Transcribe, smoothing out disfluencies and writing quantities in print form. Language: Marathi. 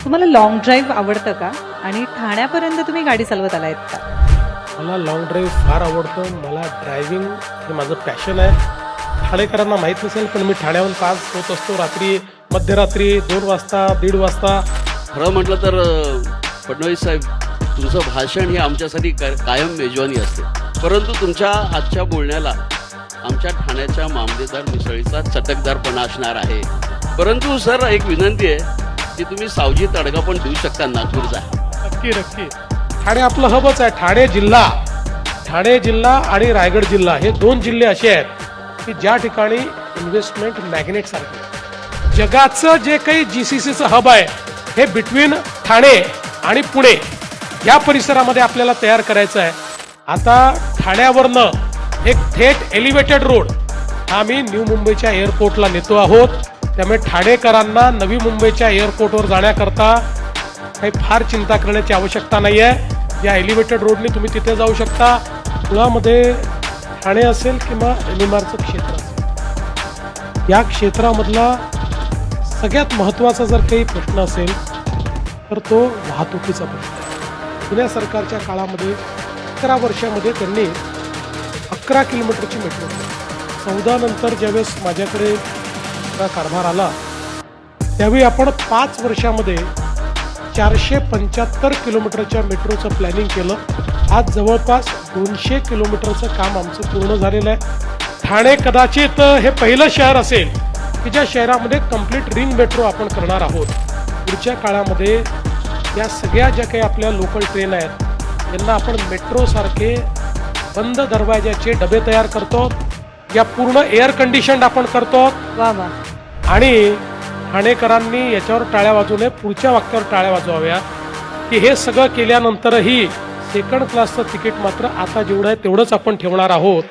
तुम्हाला लाँग ड्राईव्ह आवडतं का? आणि ठाण्यापर्यंत तुम्ही गाडी चालवत आलायत का? मला लॉंग ड्राईव्ह फार आवडतं. मला ड्रायव्हिंग हे माझं पॅशन आहे. ठाणेकरांना माहीत नसेल पण मी ठाण्याहून पास होत असतो रात्री, मध्यरात्री 2 वाजता, 1:30 वाजता. खरं म्हटलं तर फडणवीस साहेब, तुमचं भाषण हे आमच्यासाठी कायम मेजवानी असते. परंतु तुमच्या आजच्या बोलण्याला आमच्या ठाण्याच्या मामलेदार मिसळीचा चटकदारपणा असणार आहे. परंतु सर, एक विनंती आहे की तुम्ही सावजी तडका पण देऊ शकता नागपूरचा. नक्की नक्की. ठाणे आपलं हबच आहे. ठाणे जिल्हा आणि रायगड जिल्हा हे 2 जिल्हे असे आहेत की ज्या ठिकाणी इन्व्हेस्टमेंट मॅग्नेट सारखे जगाचं जे काही GCCचं हब आहे हे बिटवीन ठाणे आणि पुणे या परिसरामध्ये आपल्याला तयार करायचं आहे. आता ठाण्यावरनं एक थेट एलिव्हेटेड रोड हा आम्ही न्यू मुंबईच्या एअरपोर्टला नेतो आहोत. त्यामुळे ठाणेकरांना नवी मुंबईच्या एअरपोर्टवर जाण्याकरता काही फार चिंता करण्याची आवश्यकता नाही आहे. या एलिव्हेटेड रोडने तुम्ही तिथे जाऊ शकता. मुळामध्ये ठाणे असेल किंवा एलिमारचं क्षेत्र असेल, या क्षेत्रामधला सगळ्यात महत्त्वाचा जर काही प्रश्न असेल तर तो वाहतुकीचा प्रश्न आहे. जुन्या सरकारच्या काळामध्ये 11 वर्षामध्ये त्यांनी 11 किलोमीटरची मेट्रो केली. 14 नंतर ज्यावेळेस माझ्याकडे कारभार आला त्यावेळी आपण 5 वर्षामध्ये 475 किलोमीटरच्या मेट्रोचं प्लॅनिंग केलं. आज जवळपास 200 किलोमीटरचं काम आमचं पूर्ण झालेलं आहे. ठाणे कदाचित हे पहिलं शहर असेल की ज्या शहरामध्ये कंप्लीट रिंग मेट्रो आपण करणार आहोत. पुढच्या काळामध्ये या सगळ्या ज्या काही आपल्या लोकल ट्रेन आहेत यांना आपण मेट्रोसारखे बंद दरवाजाचे डबे तयार करतो. या पूर्ण एअर कंडिशन्ड आपण करतो. वा वा. आणि ठाणेकरांनी याच्यावर टाळ्या वाजवू नये, पुढच्या वाक्यावर टाळ्या वाजवाव्या की हे सगळं केल्यानंतरही सेकंड क्लासचं तिकीट मात्र आता जेवढं आहे तेवढंच आपण ठेवणार आहोत.